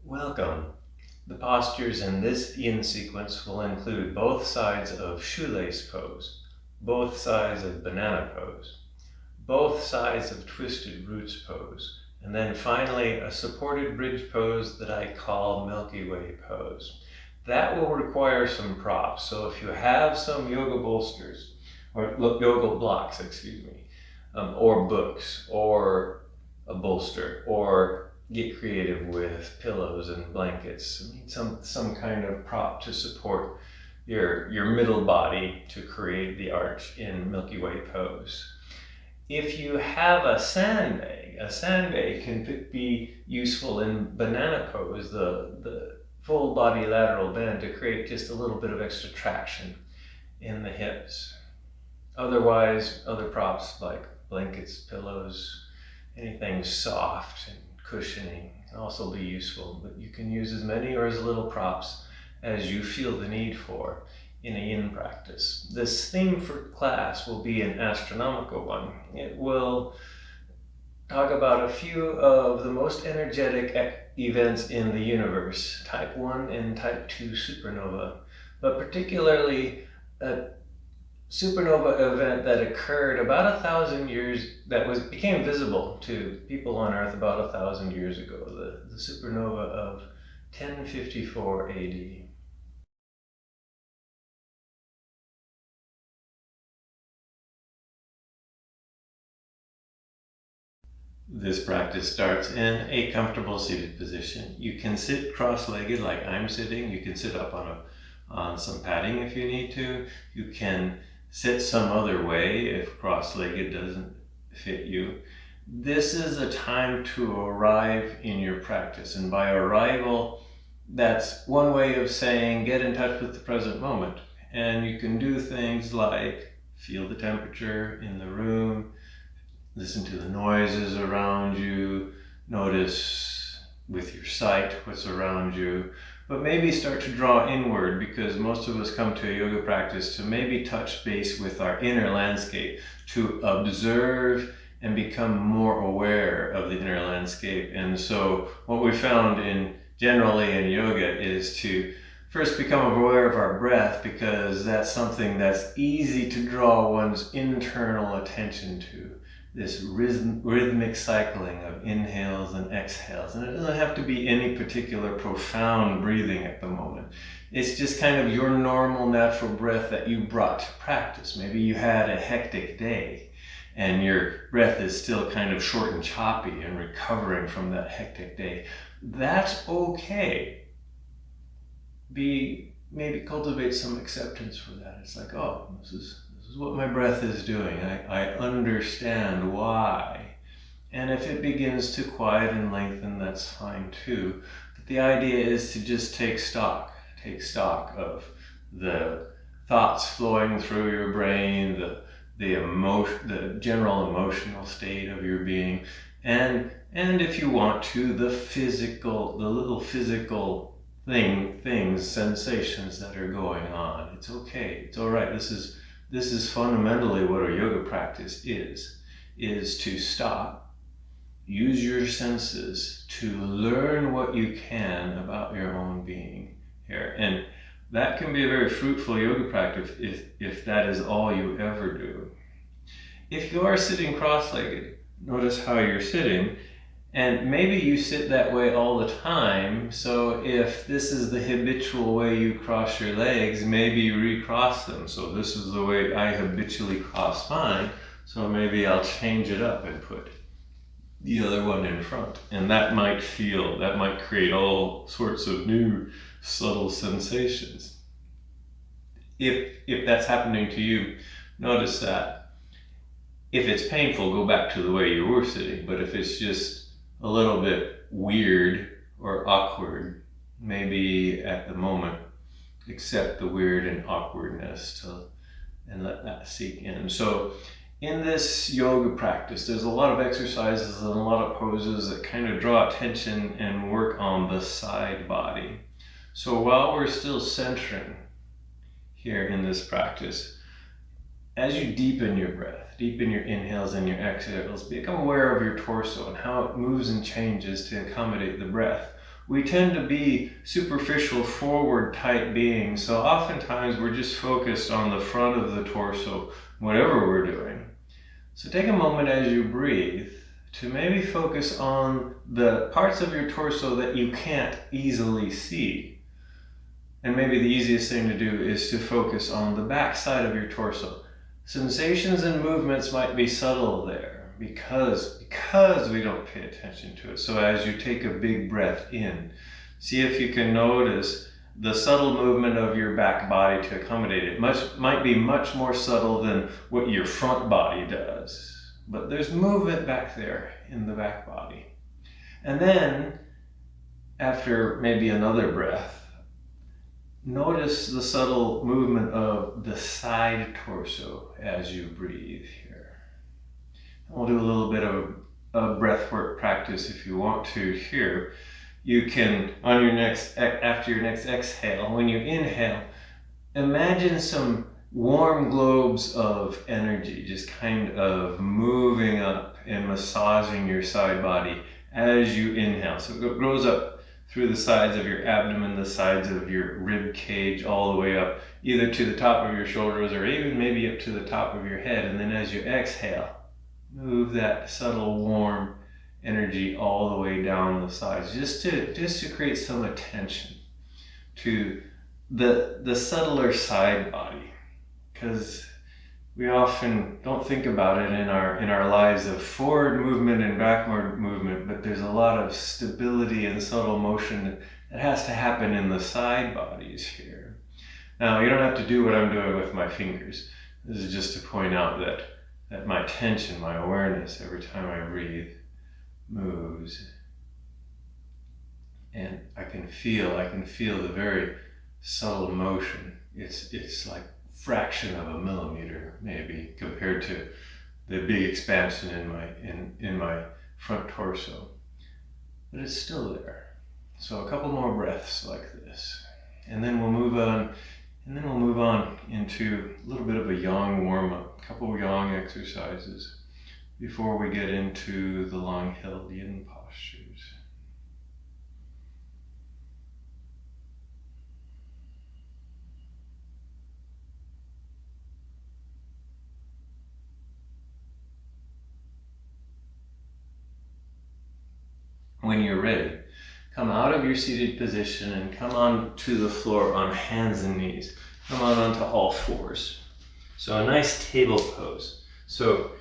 Welcome. The postures in this yin sequence will include both sides of Shoelace Pose, both sides of Banana Pose, both sides of Twisted Roots Pose, and then finally a supported bridge pose that I call Milky Way Pose. That will require some props, so if you have some yoga bolsters, or yoga blocks, or books, or a bolster, or get creative with pillows and blankets. I need some kind of prop to support your middle body to create the arch in Milky Way Pose. If you have a sandbag can be useful in Banana Pose, the full body lateral bend, to create just a little bit of extra traction in the hips. Otherwise, other props like blankets, pillows, anything soft and cushioning can also be useful, but you can use as many or as little props as you feel the need for in a yin practice. This theme for class will be an astronomical one. It will talk about a few of the most energetic events in the universe, type 1 and type 2 supernova, but particularly a supernova event that occurred about 1,000 years, became visible to people on Earth about 1,000 years ago, the supernova of 1054 AD. This practice starts in a comfortable seated position. You can sit cross-legged like I'm sitting. You can sit up on some padding if you need to. You can sit some other way if cross-legged doesn't fit you. This is a time to arrive in your practice, and by arrival, that's one way of saying get in touch with the present moment. And you can do things like feel the temperature in the room, listen to the noises around you, notice with your sight what's around you, but maybe start to draw inward, because most of us come to a yoga practice to maybe touch base with our inner landscape, to observe and become more aware of the inner landscape. And so what we found generally in yoga is to first become aware of our breath, because that's something that's easy to draw one's internal attention to. This rhythmic cycling of inhales and exhales. And it doesn't have to be any particular profound breathing at the moment. It's just kind of your normal natural breath that you brought to practice. Maybe you had a hectic day and your breath is still kind of short and choppy and recovering from that hectic day. That's okay. Maybe cultivate some acceptance for that. It's like, oh, this is what my breath is doing. I understand why. And if it begins to quiet and lengthen, that's fine too. But the idea is to just take stock of the thoughts flowing through your brain, the general emotional state of your being, and if you want to, the little physical things, sensations that are going on. It's okay. It's all right. This is fundamentally what a yoga practice is to stop, use your senses to learn what you can about your own being here. And that can be a very fruitful yoga practice if that is all you ever do. If you are sitting cross-legged, notice how you're sitting. And maybe you sit that way all the time, so if this is the habitual way you cross your legs, maybe you recross them. So this is the way I habitually cross mine, so maybe I'll change it up and put the other one in front. And that might create all sorts of new subtle sensations. If that's happening to you, notice that. If it's painful, go back to the way you were sitting, but if it's just a little bit weird or awkward, maybe at the moment accept the weird and awkwardness and let that sink in. So in this yoga practice, there's a lot of exercises and a lot of poses that kind of draw attention and work on the side body. So while we're still centering here in this practice, as you deepen your breath, deepen your inhales and your exhales, become aware of your torso and how it moves and changes to accommodate the breath. we tend to be superficial forward type beings. So oftentimes we're just focused on the front of the torso, whatever we're doing. So take a moment as you breathe to maybe focus on the parts of your torso that you can't easily see. And maybe the easiest thing to do is to focus on the back side of your torso. Sensations and movements might be subtle there because we don't pay attention to it. So as you take a big breath in, see if you can notice the subtle movement of your back body to accommodate it. Might be much more subtle than what your front body does. But there's movement back there in the back body. And then, after maybe another breath, notice the subtle movement of the side torso as you breathe here. We'll do a little bit of a breathwork practice if you want to here. You can, after your next exhale, when you inhale, imagine some warm globes of energy just kind of moving up and massaging your side body as you inhale. So it goes up through the sides of your abdomen, the sides of your rib cage, all the way up, either to the top of your shoulders or even maybe up to the top of your head. And then as you exhale, move that subtle warm energy all the way down the sides, just to create some attention to the subtler side body. Because we often don't think about it in our lives of forward movement and backward movement, but there's a lot of stability and subtle motion that has to happen in the side bodies here. Now, you don't have to do what I'm doing with my fingers. This is just to point out that my attention, my awareness, every time I breathe, moves. And I can feel the very subtle motion. It's like fraction of a millimeter maybe compared to the big expansion in my front torso, but it's still there. So a couple more breaths like this, and then we'll move on into a little bit of a yang warm-up, a couple of yang exercises before we get into the long-held yin postures. When you're ready, come out of your seated position and come on to the floor on hands and knees. Come on onto all fours. So a nice table pose. So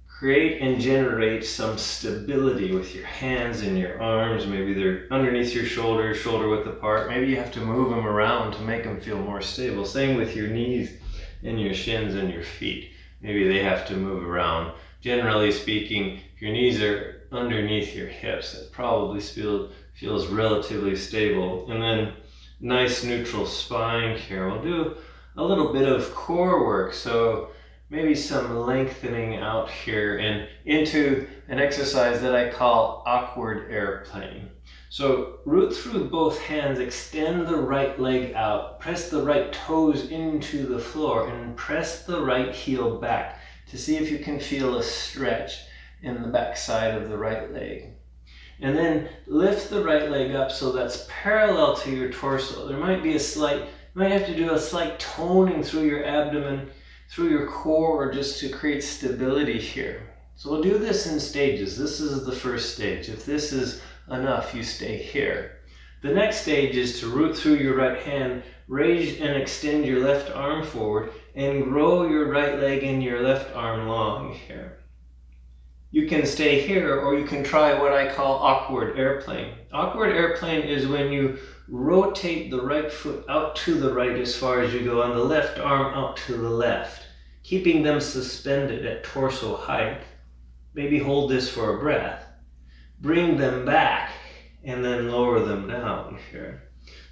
create and generate some stability with your hands and your arms. Maybe they're underneath your shoulders, shoulder width apart. Maybe you have to move them around to make them feel more stable. Same with your knees and your shins and your feet. Maybe they have to move around. Generally speaking, if your knees are underneath your hips, that probably feels relatively stable. And then nice neutral spine here. We'll do a little bit of core work, so maybe some lengthening out here and into an exercise that I call awkward airplane. So root through both hands, extend the right leg out, press the right toes into the floor, and press the right heel back to see if you can feel a stretch in the back side of the right leg. And then lift the right leg up so that's parallel to your torso. There might be you might have to do a slight toning through your abdomen, through your core, just to create stability here. So we'll do this in stages. This is the first stage. If this is enough, you stay here. The next stage is to root through your right hand, raise and extend your left arm forward, and grow your right leg and your left arm long here. You can stay here, or you can try what I call awkward airplane. Awkward airplane is when you rotate the right foot out to the right as far as you go, and the left arm out to the left, keeping them suspended at torso height. Maybe hold this for a breath. Bring them back, and then lower them down here.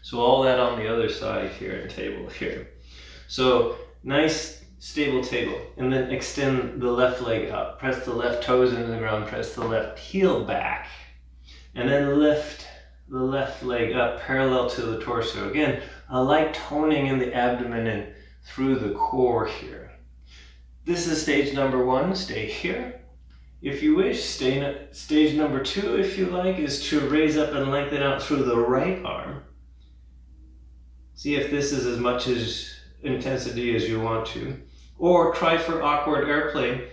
So all that on the other side here and table here. So nice stable table, and then extend the left leg up, press the left toes into the ground, press the left heel back, and then lift the left leg up parallel to the torso. Again, a light toning in the abdomen and through the core here. This is stage number one. Stay here. If you wish, stage number 2, if you like, is to raise up and lengthen out through the right arm. See if this is as much as intensity as you want to. Or try for awkward airplane.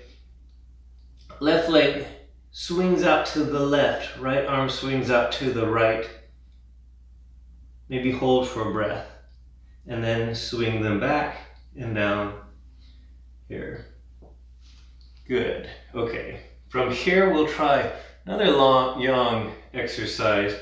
Left leg swings out to the left, right arm swings out to the right. Maybe hold for a breath. And then swing them back and down here. Good. Okay. From here we'll try another yang exercise,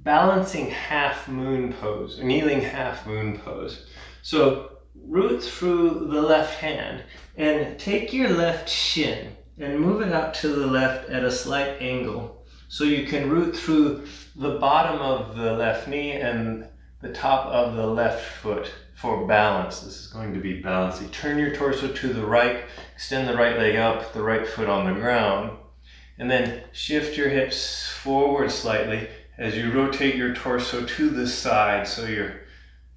balancing half moon pose, or kneeling half moon pose. So root through the left hand and take your left shin and move it out to the left at a slight angle. So you can root through the bottom of the left knee and the top of the left foot for balance. This is going to be balance. You turn your torso to the right, extend the right leg out, put the right foot on the ground, and then shift your hips forward slightly as you rotate your torso to the side, so you're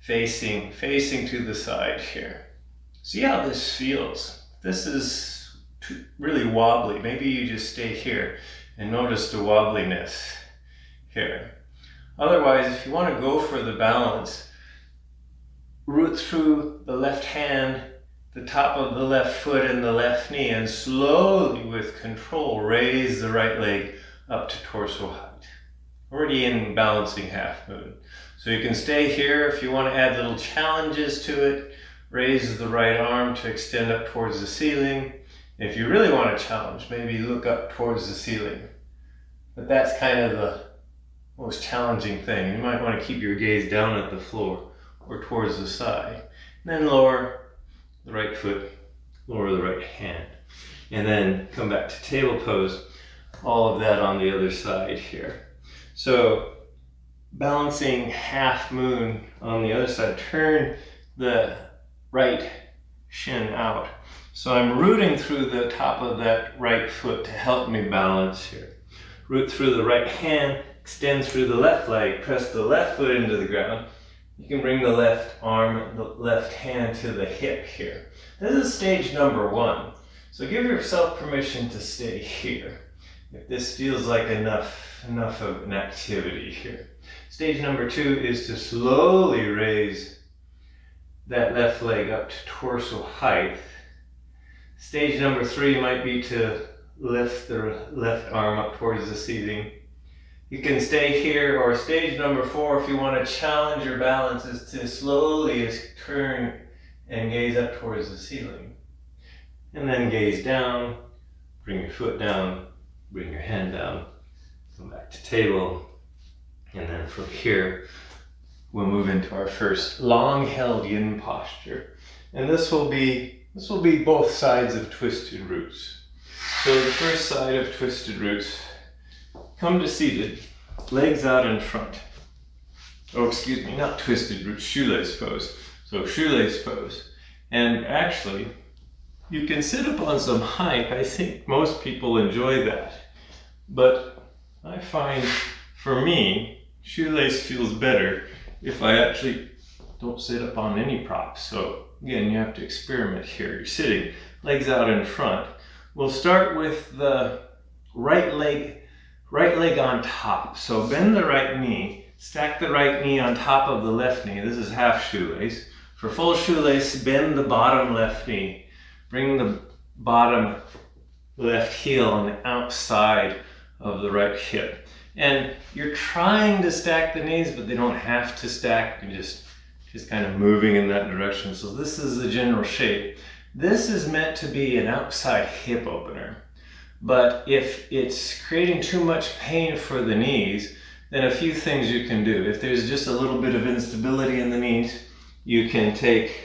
facing to the side here. See how this feels. This is really wobbly. Maybe you just stay here and notice the wobbliness here. Otherwise, if you want to go for the balance, root through the left hand, the top of the left foot and the left knee, and slowly with control raise the right leg up to torso height. Already in balancing half moon. So you can stay here. If you want to add little challenges to it, raise the right arm to extend up towards the ceiling. If you really want to challenge, maybe look up towards the ceiling. But that's kind of the most challenging thing. You might want to keep your gaze down at the floor or towards the side. And then lower the right foot, lower the right hand. And then come back to table pose. All of that on the other side here. So balancing half moon on the other side. Turn the right shin out. So I'm rooting through the top of that right foot to help me balance here. Root through the right hand, extend through the left leg, press the left foot into the ground. You can bring the left arm, the left hand to the hip here. This is stage number 1. So give yourself permission to stay here. If this feels like enough of an activity here. Stage number 2 is to slowly raise that left leg up to torso height. Stage number 3 might be to lift the left arm up towards the ceiling. You can stay here, or stage number 4, if you want to challenge your balance, is to slowly turn and gaze up towards the ceiling. And then gaze down, bring your foot down, bring your hand down, come back to table, and then from here, we'll move into our first long held yin posture. And this will be both sides of twisted roots. So the first side of twisted roots, come to seated, legs out in front. Oh, excuse me, not twisted roots, shoelace pose. So shoelace pose. And actually, you can sit up on some height. I think most people enjoy that. But I find, for me, shoelace feels better if I actually don't sit up on any props. So again, you have to experiment here. You're sitting, legs out in front. We'll start with the right leg on top. So bend the right knee, stack the right knee on top of the left knee. This is half shoelace. For full shoelace, bend the bottom left knee. Bring the bottom left heel on the outside of the right hip. And you're trying to stack the knees, but they don't have to stack. You're just kind of moving in that direction. So this is the general shape. This is meant to be an outside hip opener. But if it's creating too much pain for the knees, then a few things you can do. If there's just a little bit of instability in the knees, you can take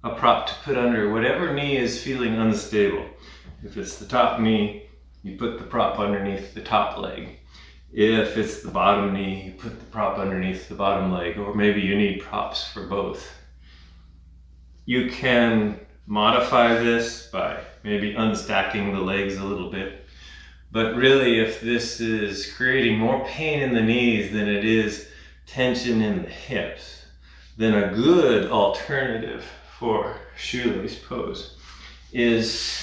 a prop to put under whatever knee is feeling unstable. If it's the top knee, you put the prop underneath the top leg. If it's the bottom knee, you put the prop underneath the bottom leg, or maybe you need props for both. You can modify this by maybe unstacking the legs a little bit. But really, if this is creating more pain in the knees than it is tension in the hips, then a good alternative for shoelace pose is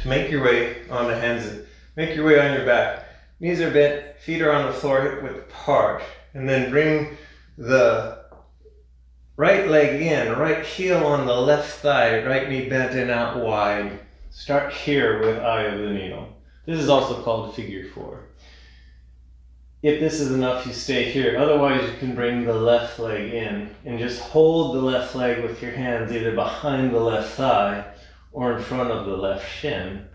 to make your way on the hands and make your way on your back. Knees are bent, feet are on the floor, hip width apart. And then bring the right leg in, right heel on the left thigh, right knee bent and out wide. Start here with eye of the needle. This is also called figure 4. If this is enough, you stay here. Otherwise, you can bring the left leg in and just hold the left leg with your hands either behind the left thigh or in front of the left shin.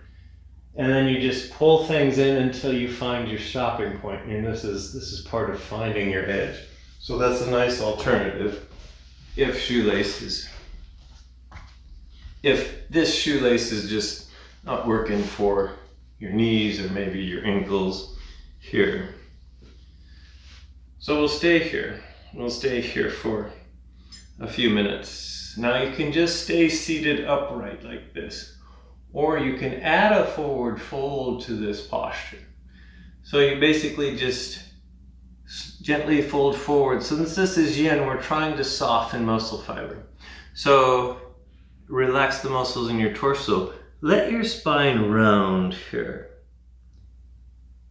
And then you just pull things in until you find your stopping point. And this is part of finding your edge. So that's a nice alternative if this shoelace is just not working for your knees or maybe your ankles here. So we'll stay here. We'll stay here for a few minutes. Now you can just stay seated upright like this, or you can add a forward fold to this posture. So you basically just gently fold forward. Since this is yin, we're trying to soften muscle fiber. So relax the muscles in your torso. Let your spine round here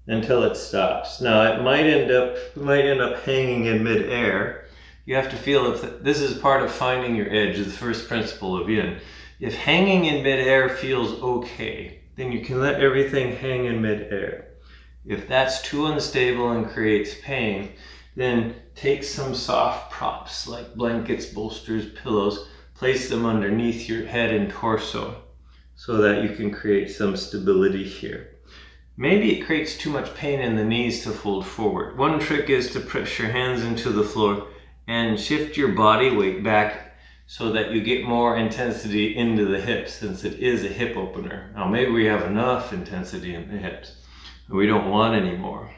until it stops. Now it might end up hanging in midair. You have to feel if this is part of finding your edge, the first principle of yin. If hanging in midair feels okay, then you can let everything hang in midair. If that's too unstable and creates pain, then take some soft props like blankets, bolsters, pillows, place them underneath your head and torso so that you can create some stability here. Maybe it creates too much pain in the knees to fold forward. One trick is to press your hands into the floor and shift your body weight back so that you get more intensity into the hips, since it is a hip opener. Now maybe we have enough intensity in the hips. We don't want any more.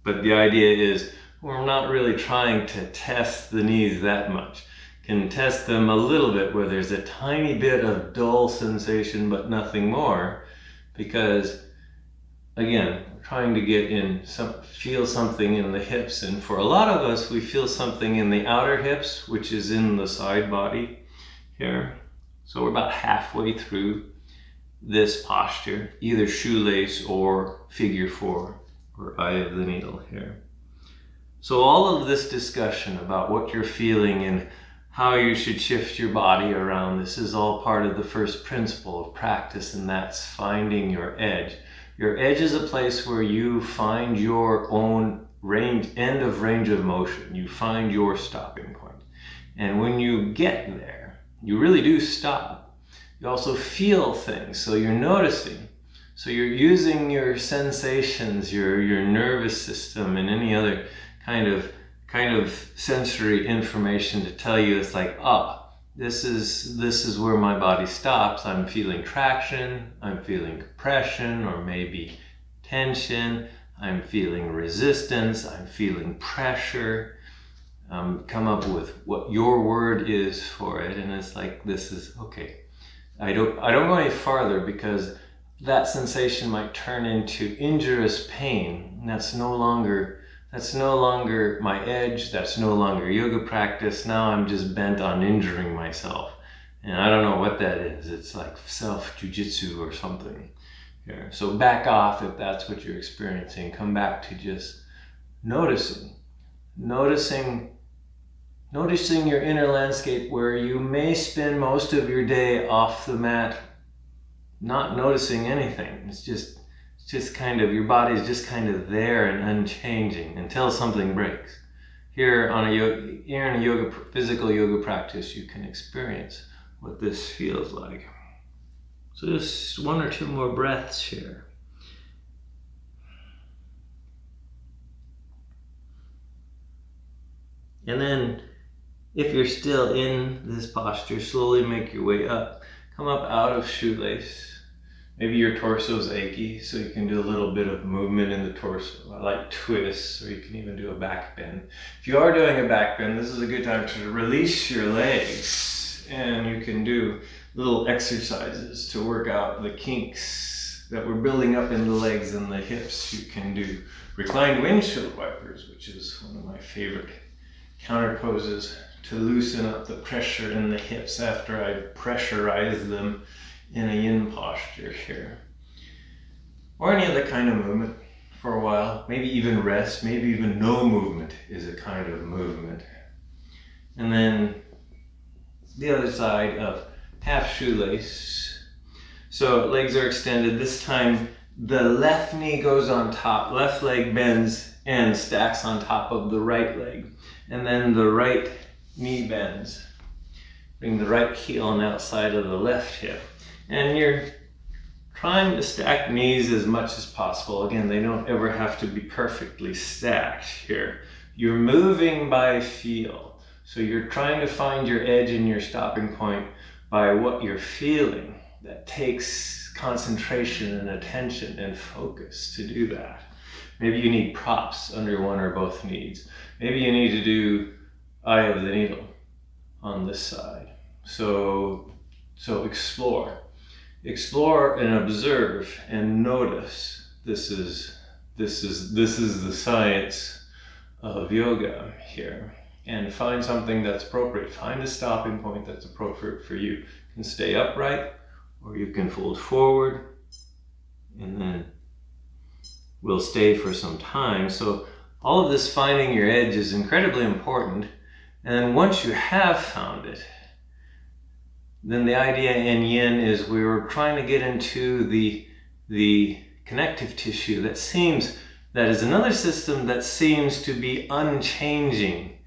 But the idea is we're not really trying to test the knees that much. Can test them a little bit where there's a tiny bit of dull sensation but nothing more, because again, we're trying to get in feel something in the hips, and for a lot of us we feel something in the outer hips, which is in the side body here. So we're about halfway through this posture, either shoelace or figure 4 or eye of the needle here. So all of this discussion about what you're feeling and how you should shift your body around, this is all part of the first principle of practice, and that's finding your edge. Your edge is a place where you find your own end of range of motion. You find your stopping point. And when you get there, you really do stop. You also feel things, so you're noticing. So you're using your sensations, your nervous system, and any other kind of sensory information to tell you it's like, this is where my body stops. I'm feeling traction, I'm feeling compression or maybe tension, I'm feeling resistance, I'm feeling pressure. Come up with what your word is for it, and it's like, this is okay. I don't go any farther, because that sensation might turn into injurious pain. And that's no longer my edge. That's no longer yoga practice. Now I'm just bent on injuring myself. And I don't know what that is. It's like self-jujitsu or something. Here. So back off if that's what you're experiencing. Come back to just noticing your inner landscape, where you may spend most of your day off the mat not noticing anything. It's just kind of, your body's just kind of there and unchanging until something breaks. Here in a physical yoga practice, you can experience what this feels like. So just 1 or 2 more breaths here. And then, if you're still in this posture, slowly make your way up. Come up out of shoelace. Maybe your torso's achy, so you can do a little bit of movement in the torso, like twists, or you can even do a back bend. If you are doing a back bend, this is a good time to release your legs, and you can do little exercises to work out the kinks that we're building up in the legs and the hips. You can do reclined windshield wipers, which is one of my favorite counter poses to loosen up the pressure in the hips after I pressurize them in a yin posture here. or any other kind of movement for a while. Maybe even rest, maybe even no movement is a kind of movement. And then the other side of half shoelace. So legs are extended. This time the left knee goes on top, left leg bends and stacks on top of the right leg. And then the right knee bends. Bring the right heel on the outside of the left hip. And you're trying to stack knees as much as possible. Again, they don't ever have to be perfectly stacked here. You're moving by feel. So you're trying to find your edge and your stopping point by what you're feeling. That takes concentration and attention and focus to do that. Maybe you need props under one or both knees. Maybe you need to do eye of the needle on this side. So explore. Explore and observe and notice. This is the science of yoga here. And find something that's appropriate. Find a stopping point that's appropriate for you. You can stay upright, or you can fold forward, and then we'll stay for some time. So all of this finding your edge is incredibly important. And then once you have found it, then the idea in Yin is we were trying to get into the connective tissue that is another system that seems to be unchanging.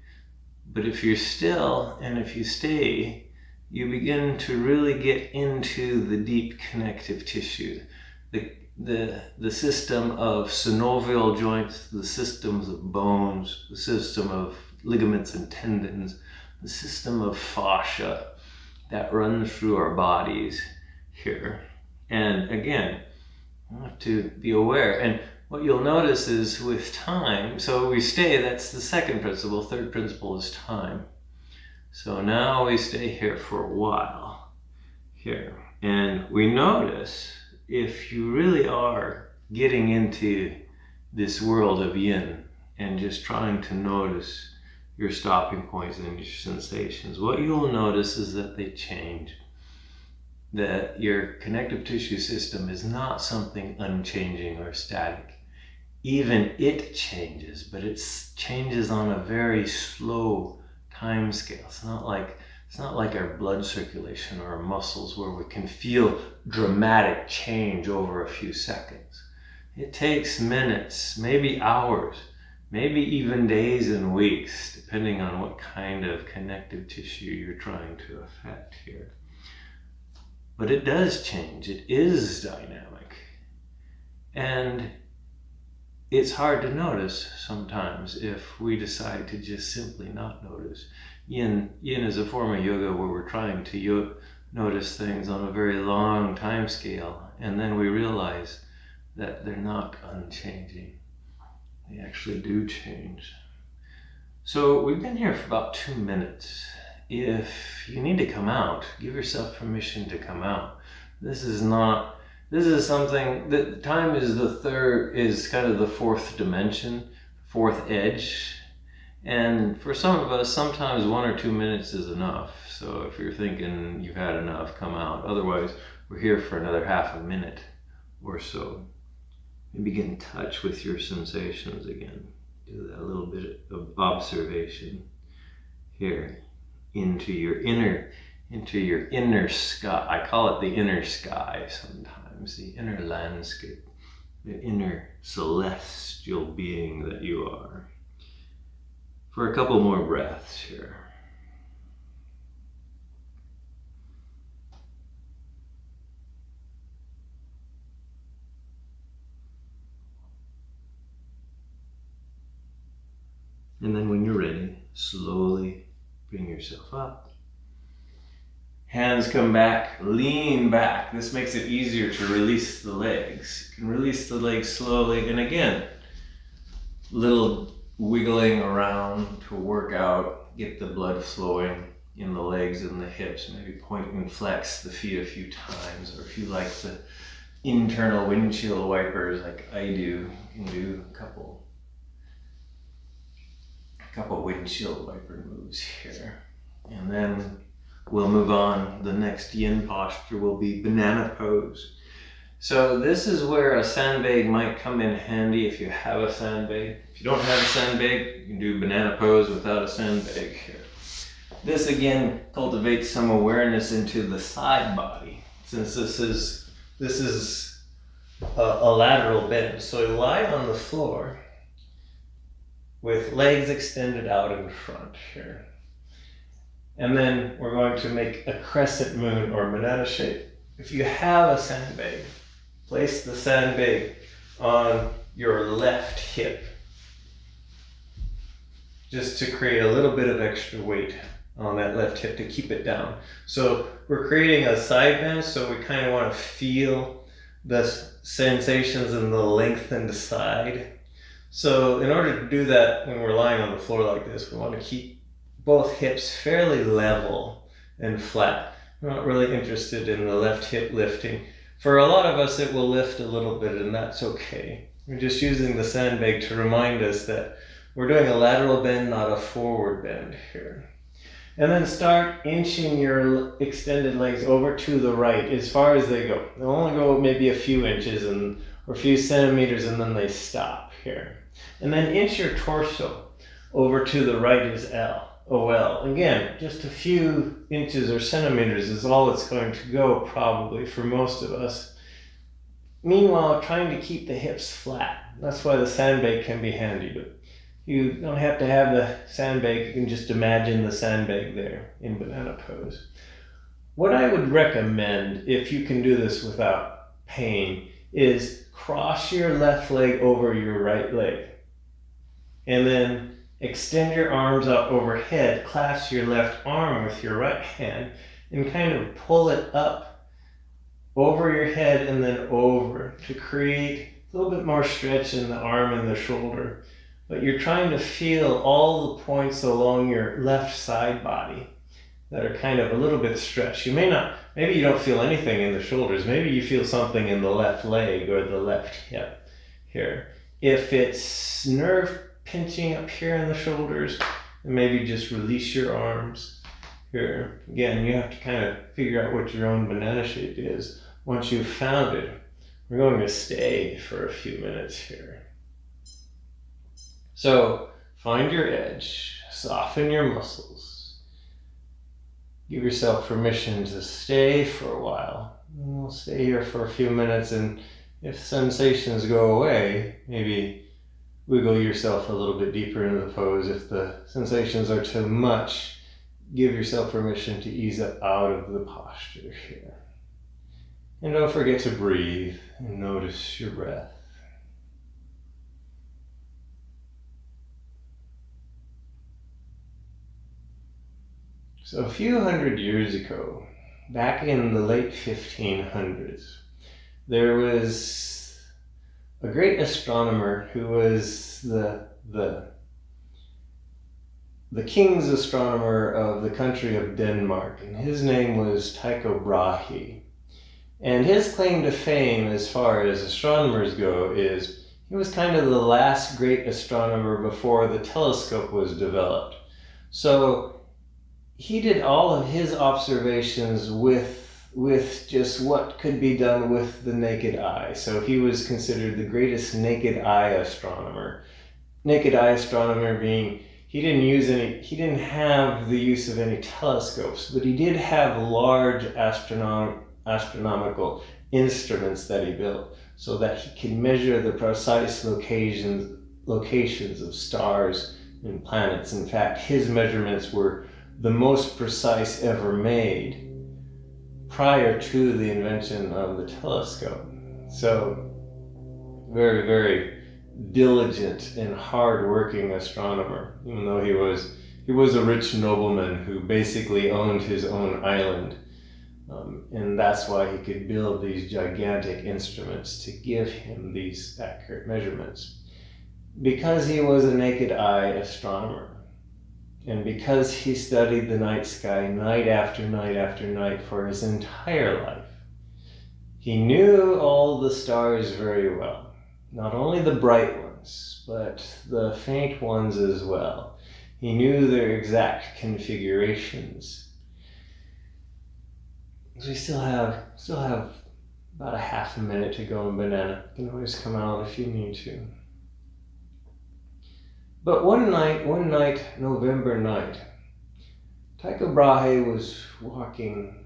But if you're still and if you stay, you begin to really get into the deep connective tissue. The system of synovial joints, the systems of bones, the system of ligaments and tendons, the system of fascia that runs through our bodies here. And again, you have to be aware. And what you'll notice is with time, so we stay, that's the second principle. Third principle is time. So now we stay here for a while here. And we notice if you really are getting into this world of Yin and just trying to notice your stopping points and your sensations, what you'll notice is that they change. That your connective tissue system is not something unchanging or static. Even it changes, but it changes on a very slow time scale. It's not like our blood circulation or our muscles where we can feel dramatic change over a few seconds. It takes minutes, maybe hours, maybe even days and weeks, depending on what kind of connective tissue you're trying to affect here. But it does change. It is dynamic. And it's hard to notice sometimes if we decide to just simply not notice. Yin is a form of yoga where we're trying to notice things on a very long time scale, and then we realize that they're not unchanging. They actually do change. So we've been here for about 2 minutes. If you need to come out, give yourself permission to come out. This is something that time is kind of the fourth dimension, fourth edge. And for some of us, sometimes 1 or 2 minutes is enough. So if you're thinking you've had enough, come out. Otherwise, we're here for another half a minute or so. Maybe get in touch with your sensations again. Do that little bit of observation here into your inner sky. I call it the inner sky sometimes, the inner landscape, the inner celestial being that you are. For a couple more breaths here. And then when you're ready, slowly bring yourself up. Hands come back, lean back. This makes it easier to release the legs. You can release the legs slowly. And again, little wiggling around to work out, get the blood flowing in the legs and the hips. Maybe point and flex the feet a few times. Or if you like the internal windshield wipers like I do, you can do a couple windshield wiper moves here. And then we'll move on. The next Yin posture will be banana pose. So this is where a sandbag might come in handy if you have a sandbag. If you don't have a sandbag, you can do banana pose without a sandbag here. This again cultivates some awareness into the side body, since this is a lateral bend. So you lie on the floor with legs extended out in front here. And then we're going to make a crescent moon or banana shape. If you have a sandbag, place the sandbag on your left hip, just to create a little bit of extra weight on that left hip to keep it down. So we're creating a side bend, so we kind of want to feel the sensations in the lengthened side. So in order to do that, when we're lying on the floor like this, we want to keep both hips fairly level and flat. We're not really interested in the left hip lifting. For a lot of us, it will lift a little bit, and that's okay. We're just using the sandbag to remind us that we're doing a lateral bend, not a forward bend here. And then start inching your extended legs over to the right as far as they go. They'll only go maybe a few inches or a few centimeters, and then they stop here. And then inch your torso over to the right as OL. Again, just a few inches or centimeters is all it's going to go probably for most of us. Meanwhile, trying to keep the hips flat. That's why the sandbag can be handy. But you don't have to have the sandbag. You can just imagine the sandbag there in banana pose. What I would recommend, if you can do this without pain, is cross your left leg over your right leg. And then extend your arms out overhead, clasp your left arm with your right hand, and kind of pull it up over your head and then over to create a little bit more stretch in the arm and the shoulder. But you're trying to feel all the points along your left side body that are kind of a little bit stretched. Maybe you don't feel anything in the shoulders. Maybe you feel something in the left leg or the left hip here. If it's nerve pinching up here in the shoulders, and maybe just release your arms here. Again, you have to kind of figure out what your own banana shape is. Once you've found it, we're going to stay for a few minutes here. So find your edge, soften your muscles, give yourself permission to stay for a while. We'll stay here for a few minutes, and if sensations go away, maybe wiggle yourself a little bit deeper into the pose. If the sensations are too much, give yourself permission to ease up out of the posture here. And don't forget to breathe and notice your breath. So a few hundred years ago, back in the late 1500s, there was a great astronomer who was the king's astronomer of the country of Denmark, and his name was Tycho Brahe. And his claim to fame as far as astronomers go is he was kind of the last great astronomer before the telescope was developed. So he did all of his observations with just what could be done with the naked eye. So he was considered the greatest naked eye astronomer. Naked eye astronomer being he didn't have the use of any telescopes, but he did have large astronomical instruments that he built so that he could measure the precise locations of stars and planets. In fact, his measurements were the most precise ever made prior to the invention of the telescope. So, very, very diligent and hard-working astronomer, even though he was a rich nobleman who basically owned his own island. And that's why he could build these gigantic instruments to give him these accurate measurements. Because he was a naked eye astronomer, and because he studied the night sky night after night after night for his entire life, he knew all the stars very well. Not only the bright ones, but the faint ones as well. He knew their exact configurations. We still have about a half a minute to go in banana. You can always come out if you need to. But one night, November night, Tycho Brahe was walking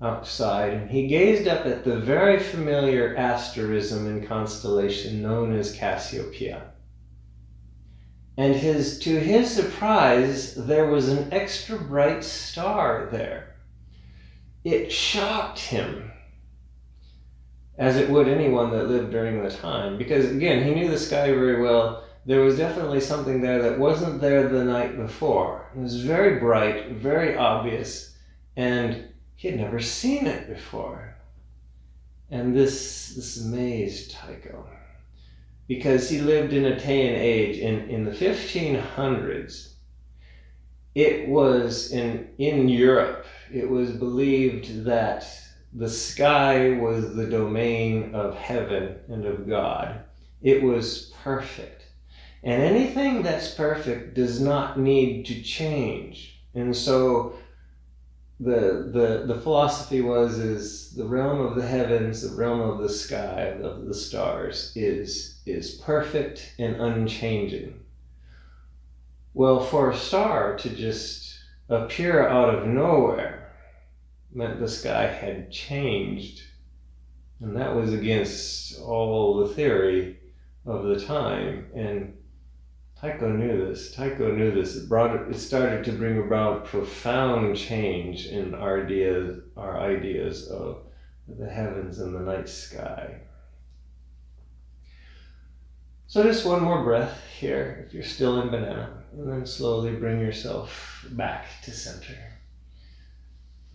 outside and he gazed up at the very familiar asterism and constellation known as Cassiopeia. And to his surprise, there was an extra bright star there. It shocked him, as it would anyone that lived during the time, because again, he knew the sky very well. There was definitely something there that wasn't there the night before. It was very bright, very obvious, and he had never seen it before. And this amazed Tycho, because he lived in a day and age, in the 1500s, it was in Europe, it was believed that the sky was the domain of heaven and of God. It was perfect. And anything that's perfect does not need to change. And so the philosophy is the realm of the heavens, the realm of the sky, of the stars, is perfect and unchanging. Well, for a star to just appear out of nowhere meant the sky had changed. And that was against all the theory of the time. And Tycho knew this. It started to bring about profound change in our ideas of the heavens and the night sky. So just one more breath here, if you're still in banana, and then slowly bring yourself back to center.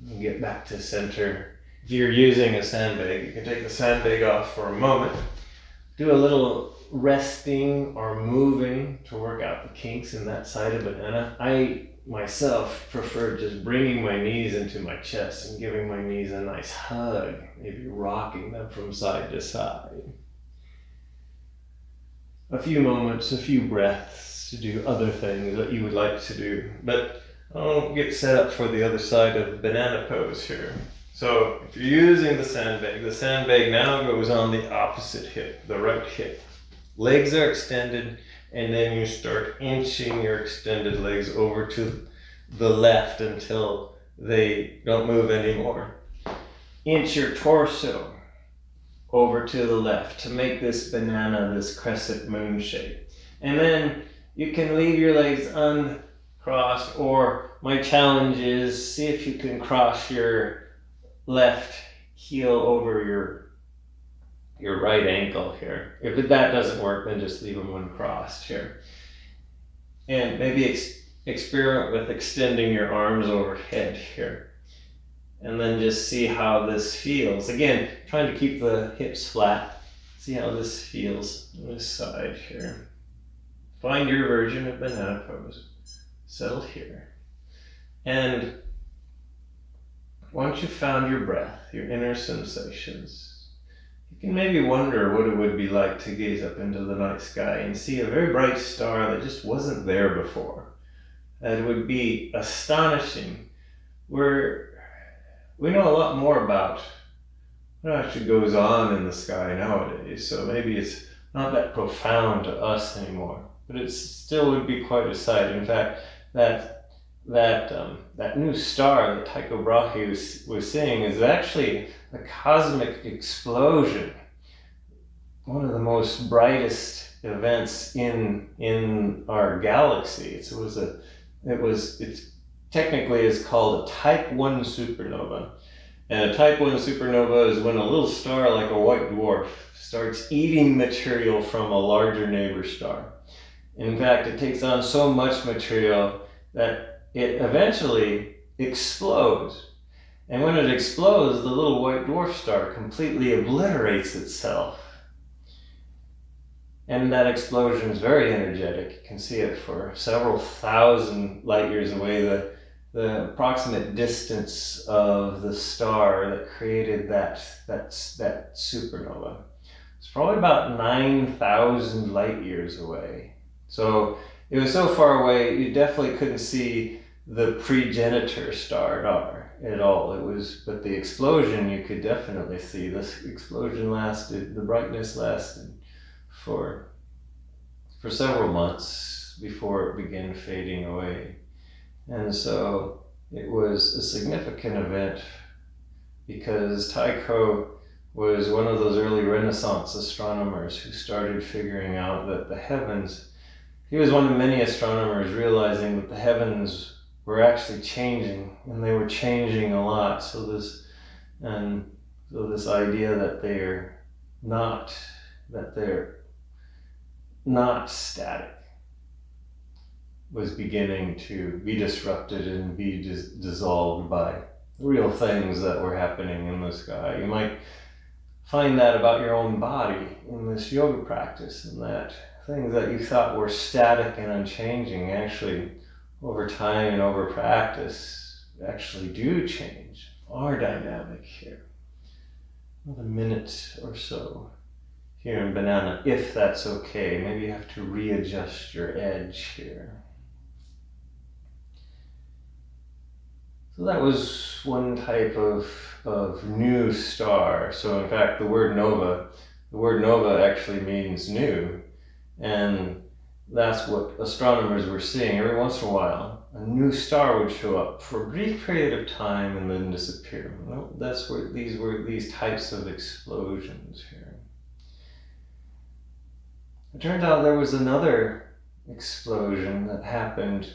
And get back to center. If you're using a sandbag, you can take the sandbag off for a moment. Do a little resting or moving to work out the kinks in that side of banana. I myself prefer just bringing my knees into my chest and giving my knees a nice hug, maybe rocking them from side to side. A few moments, a few breaths to do other things that you would like to do. But I'll get set up for the other side of banana pose here. So if you're using the sandbag now goes on the opposite hip, the right hip. Legs are extended, and then you start inching your extended legs over to the left until they don't move anymore. Inch your torso over to the left to make this banana, this crescent moon shape. And then you can leave your legs uncrossed, or my challenge is see if you can cross your left heel over your right ankle here. If that doesn't work, then just leave them uncrossed here. And maybe experiment with extending your arms overhead here. And then just see how this feels. Again, trying to keep the hips flat. See how this feels on this side here. Find your version of banana pose. Settle here. And once you've found your breath, your inner sensations, you can maybe wonder what it would be like to gaze up into the night sky and see a very bright star that just wasn't there before. That would be astonishing. We know a lot more about what actually goes on in the sky nowadays, so maybe it's not that profound to us anymore, but it still would be quite a sight. In fact, that new star that Tycho Brahe was seeing is actually a cosmic explosion, one of the most brightest events in our galaxy. It technically is called a type 1 supernova. And a type 1 supernova is when a little star like a white dwarf starts eating material from a larger neighbor star. In fact, it takes on so much material that it eventually explodes. And when it explodes, the little white dwarf star completely obliterates itself. And that explosion is very energetic. You can see it for several thousand light years away. The approximate distance of the star that created that supernova. It's probably about 9,000 light years away. So it was so far away, you definitely couldn't see the progenitor star at all. It was, but the explosion you could definitely see. This explosion lasted, the brightness lasted for several months before it began fading away. And so it was a significant event because Tycho was one of those early Renaissance astronomers who started figuring out that the heavens, he was one of many astronomers realizing that the heavens were actually changing, and they were changing a lot. So this idea that they're not static was beginning to be disrupted and be dissolved by real things that were happening in the sky. You might find that about your own body in this yoga practice, and that things that you thought were static and unchanging actually over time and over practice actually do change, are dynamic here. Another minute or so here in banana, if that's okay. Maybe you have to readjust your edge here. So that was one type of new star. So in fact, the word nova actually means new. And that's what astronomers were seeing. Every once in a while, a new star would show up for a brief period of time and then disappear. Well, that's where these were these types of explosions here. It turned out there was another explosion that happened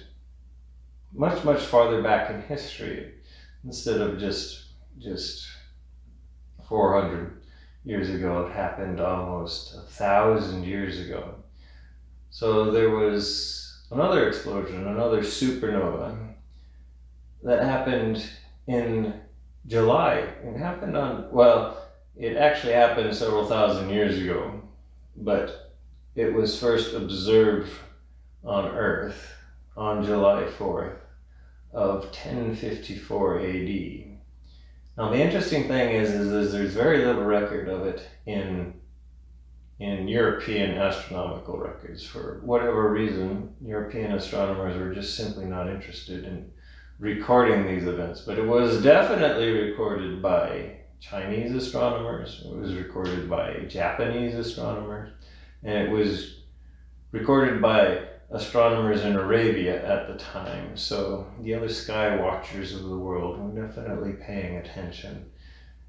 much, much farther back in history, instead of just 400 years ago. It happened almost 1,000 years ago. So there was another explosion, another supernova that happened in July. It actually happened several thousand years ago, but it was first observed on Earth on July 4th of 1054 AD. Now the interesting thing is there's very little record of it in European astronomical records. For whatever reason, European astronomers were just simply not interested in recording these events. But it was definitely recorded by Chinese astronomers, it was recorded by Japanese astronomers, and it was recorded by astronomers in Arabia at the time. So the other sky watchers of the world were definitely paying attention.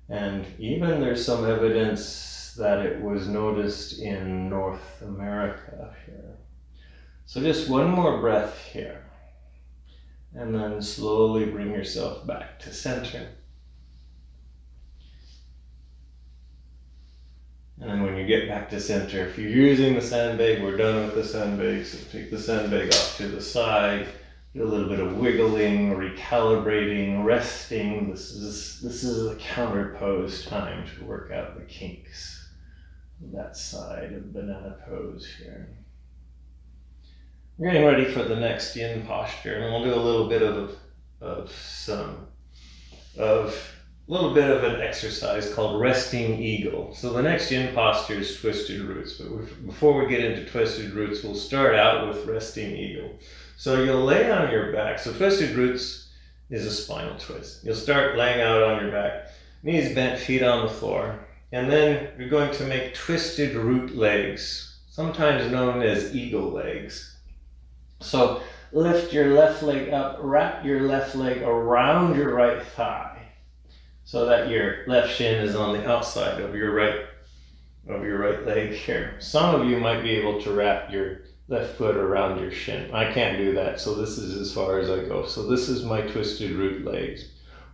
And even there's some evidence that it was noticed in North America here. So just one more breath here. And then slowly bring yourself back to center. And then when you get back to center, if you're using the sandbag, we're done with the sandbag. So take the sandbag off to the side, do a little bit of wiggling, recalibrating, resting. This is the counter pose time to work out the kinks. That side of banana pose here. We're getting ready for the next yin posture, and we'll do a little bit of an exercise called resting eagle. So the next yin posture is twisted roots, but before we get into twisted roots, we'll start out with resting eagle. So you'll lay on your back. So twisted roots is a spinal twist. You'll start laying out on your back, knees bent, feet on the floor, and then you're going to make twisted root legs, sometimes known as eagle legs. So lift your left leg up, wrap your left leg around your right thigh, so that your left shin is on the outside of your right leg here. Some of you might be able to wrap your left foot around your shin. I can't do that, so this is as far as I go. So this is my twisted root legs.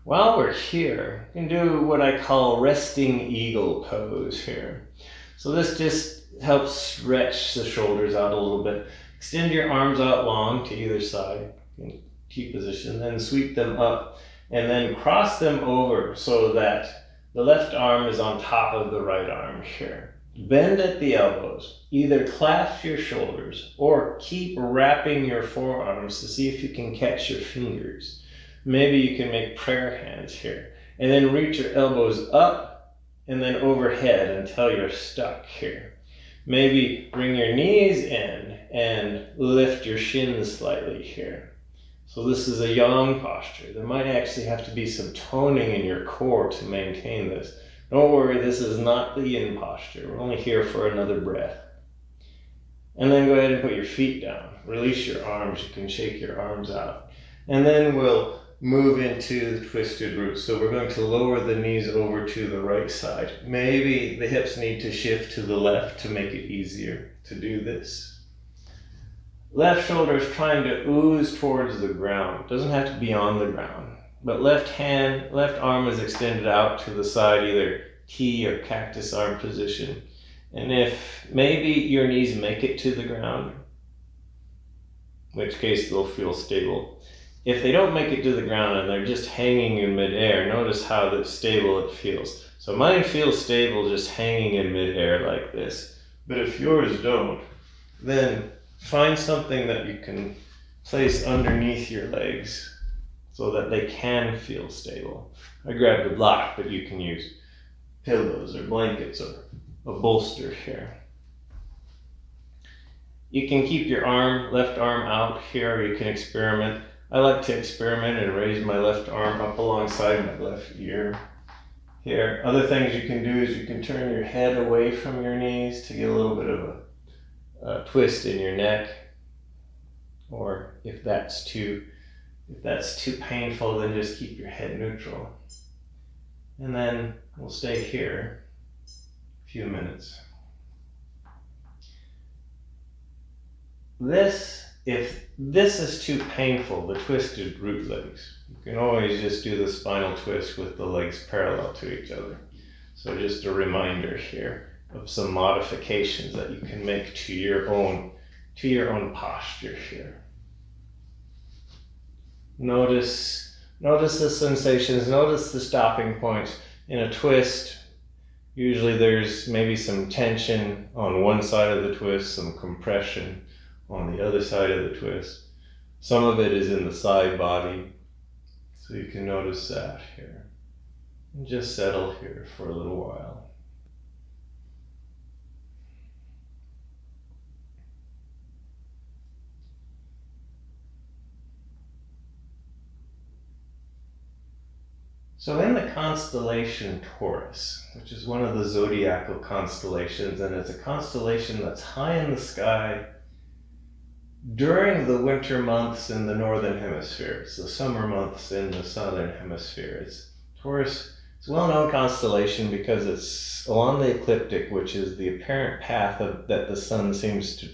While we're here, you can do what I call resting eagle pose here. So this just helps stretch the shoulders out a little bit. Extend your arms out long to either side in T position, then sweep them up. And then cross them over so that the left arm is on top of the right arm here. Bend at the elbows. Either clasp your shoulders or keep wrapping your forearms to see if you can catch your fingers. Maybe you can make prayer hands here. And then reach your elbows up and then overhead until you're stuck here. Maybe bring your knees in and lift your shins slightly here. So this is a yang posture. There might actually have to be some toning in your core to maintain this. Don't worry, this is not the yin posture. We're only here for another breath. And then go ahead and put your feet down. Release your arms. You can shake your arms out. And then we'll move into the twisted root. So we're going to lower the knees over to the right side. Maybe the hips need to shift to the left to make it easier to do this. Left shoulder is trying to ooze towards the ground. It doesn't have to be on the ground. But left arm is extended out to the side, either T or cactus arm position. And if maybe your knees make it to the ground, in which case they'll feel stable. If they don't make it to the ground and they're just hanging in midair, notice how stable it feels. So mine feels stable just hanging in midair like this. But if yours don't, then find something that you can place underneath your legs so that they can feel stable. I grabbed a block, but you can use pillows or blankets or a bolster here. You can keep your left arm out here, or you can experiment. I like to experiment and raise my left arm up alongside my left ear here. Other things you can do is you can turn your head away from your knees to get a little bit of a twist in your neck. Or if that's too painful, then just keep your head neutral. And then we'll stay here a few minutes. If this is too painful, the twisted root legs, you can always just do the spinal twist with the legs parallel to each other. So just a reminder here of some modifications that you can make to your own posture here. Notice the sensations, notice the stopping points. In a twist, usually there's maybe some tension on one side of the twist, some compression on the other side of the twist. Some of it is in the side body, so you can notice that here. And just settle here for a little while. So in the constellation Taurus, which is one of the zodiacal constellations, and it's a constellation that's high in the sky during the winter months in the northern hemisphere. It's the summer months in the southern hemisphere. Taurus is a well-known constellation because it's along the ecliptic, which is the apparent path that the sun seems to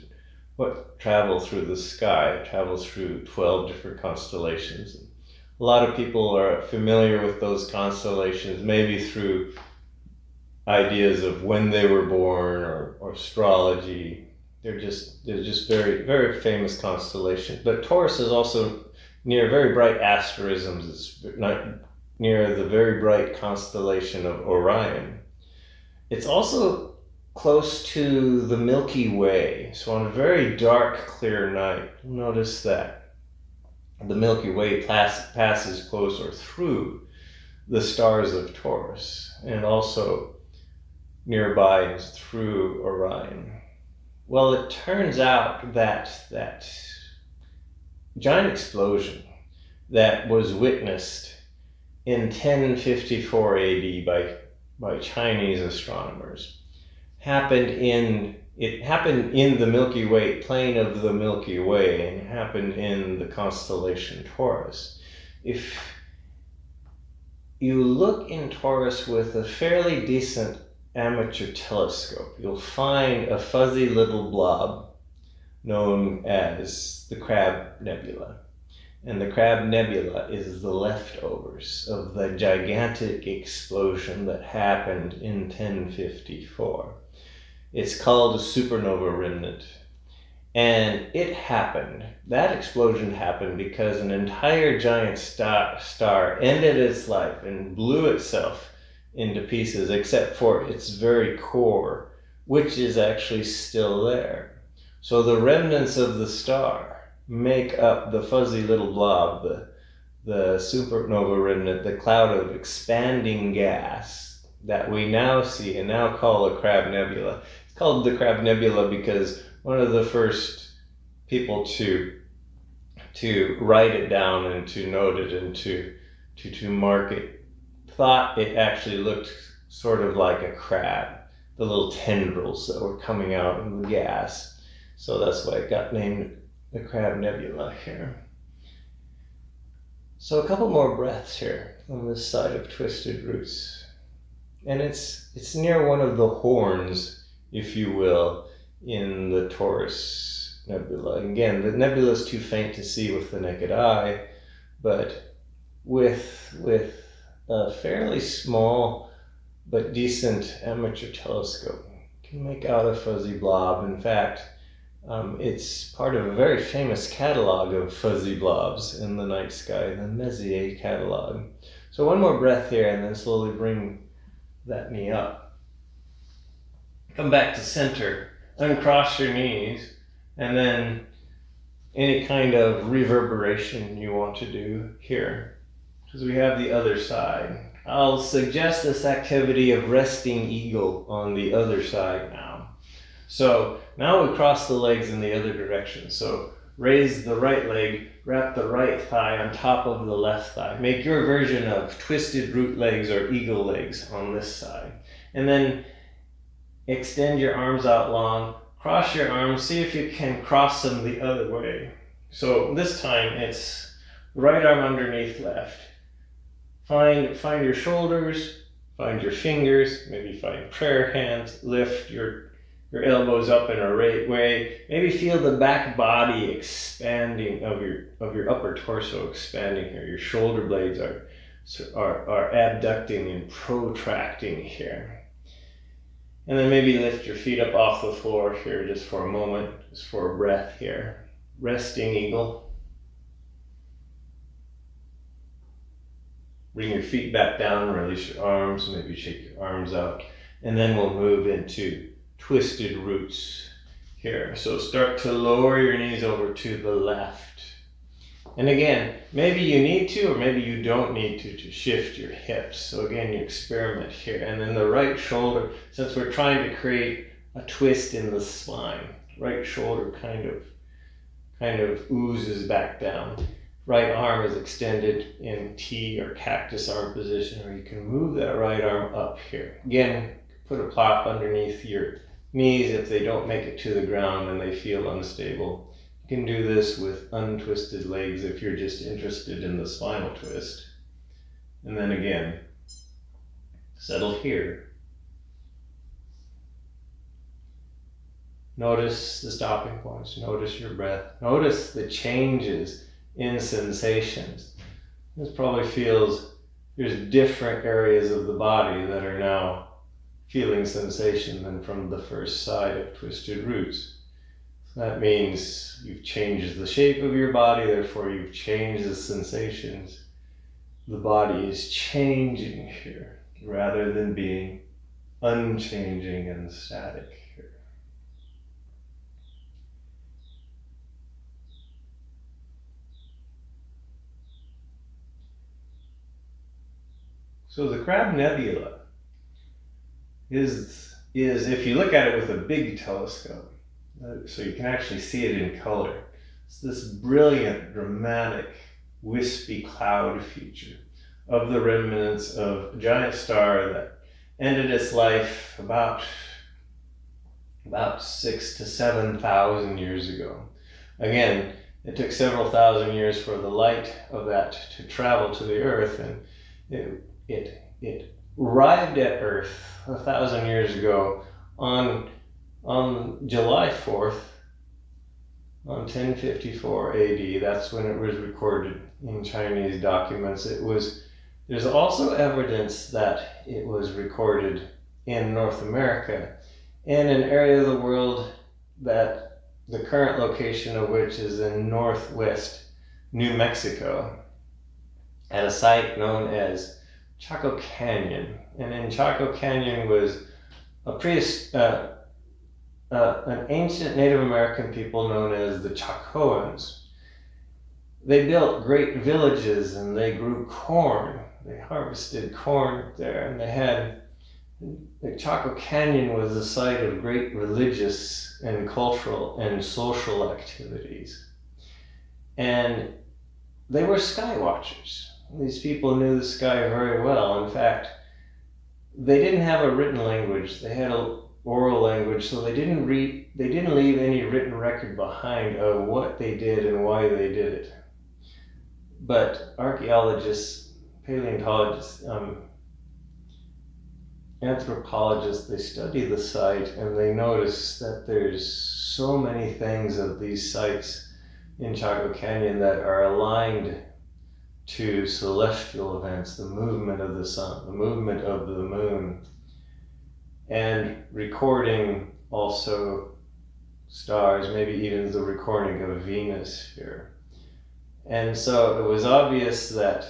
travel through the sky. It travels through 12 different constellations. A lot of people are familiar with those constellations, maybe through ideas of when they were born or astrology. They're just very, very famous constellations. But Taurus is also near very bright asterisms. It's not near the very bright constellation of Orion. It's also close to the Milky Way. So on a very dark, clear night, notice that the Milky Way passes close or through the stars of Taurus, and also nearby is through Orion. Well, it turns out that giant explosion that was witnessed in 1054 AD by Chinese astronomers happened in the Milky Way, plane of the Milky Way, and happened in the constellation Taurus. If you look in Taurus with a fairly decent amateur telescope, you'll find a fuzzy little blob known as the Crab Nebula. And the Crab Nebula is the leftovers of the gigantic explosion that happened in 1054. It's called a supernova remnant. And that explosion happened because an entire giant star ended its life and blew itself into pieces, except for its very core, which is actually still there. So the remnants of the star make up the fuzzy little blob, the supernova remnant, the cloud of expanding gas that we now see and now call a Crab Nebula. It's called the Crab Nebula because one of the first people to to write it down and to note it and to mark it, thought it actually looked sort of like a crab, the little tendrils that were coming out in the gas. So that's why it got named the Crab Nebula here. So a couple more breaths here on this side of Twisted Roots. And it's near one of the horns, if you will, in the Taurus Nebula. Again, the nebula is too faint to see with the naked eye, but with a fairly small but decent amateur telescope, you can make out a fuzzy blob. In fact, it's part of a very famous catalog of fuzzy blobs in the night sky, the Messier catalog. So one more breath here and then slowly bring that knee up. Come back to center, uncross your knees, and then any kind of reverberation you want to do here, because we have the other side. I'll suggest this activity of resting eagle on the other side now. So now we cross the legs in the other direction. So raise the right leg, wrap the right thigh on top of the left thigh. Make your version of twisted root legs or eagle legs on this side. And then extend your arms out long, cross your arms, see if you can cross them the other way. So this time it's right arm underneath left. Find your shoulders, find your fingers, maybe find prayer hands, lift your elbows up in a right way. Maybe feel the back body expanding of your upper torso expanding here. Your shoulder blades are abducting and protracting here. And then maybe lift your feet up off the floor here just for a moment, just for a breath here. Resting eagle. Bring your feet back down, release your arms, maybe shake your arms out. And then we'll move into twisted roots here. So start to lower your knees over to the left. And again, maybe you need to, or maybe you don't need to shift your hips. So again, you experiment here. And then the right shoulder, since we're trying to create a twist in the spine, right shoulder kind of oozes back down. Right arm is extended in T or cactus arm position, or you can move that right arm up here. Again, put a prop underneath your knees if they don't make it to the ground and they feel unstable. You can do this with untwisted legs if you're just interested in the spinal twist. And then again, settle here. Notice the stopping points, notice your breath, notice the changes in sensations. This probably feels there's different areas of the body that are now feeling sensation than from the first side of twisted roots. So that means you've changed the shape of your body, therefore you've changed the sensations. The body is changing here rather than being unchanging and static here. So the Crab Nebula is if you look at it with a big telescope, so you can actually see it in color, it's this brilliant, dramatic, wispy cloud feature of the remnants of a giant star that ended its life about 6,000 to 7,000 years ago. Again, it took several thousand years for the light of that to travel to the Earth, and it arrived at Earth 1,000 years ago on July 4th, on 1054 AD. That's when it was recorded in Chinese documents. There's also evidence that it was recorded in North America, in an area of the world that the current location of which is in northwest New Mexico, at a site known as Chaco Canyon. And in Chaco Canyon was an ancient Native American people known as the Chacoans. They built great villages and they grew corn. They harvested corn there, and the Chaco Canyon was the site of great religious and cultural and social activities. And they were sky watchers. These people knew the sky very well. In fact, they didn't have a written language. They had an oral language, so they didn't leave any written record behind of what they did and why they did it. But archaeologists, paleontologists, anthropologists, they study the site and they notice that there's so many things of these sites in Chaco Canyon that are aligned to celestial events, the movement of the sun, the movement of the moon, and recording also stars, maybe even the recording of Venus here. And so it was obvious that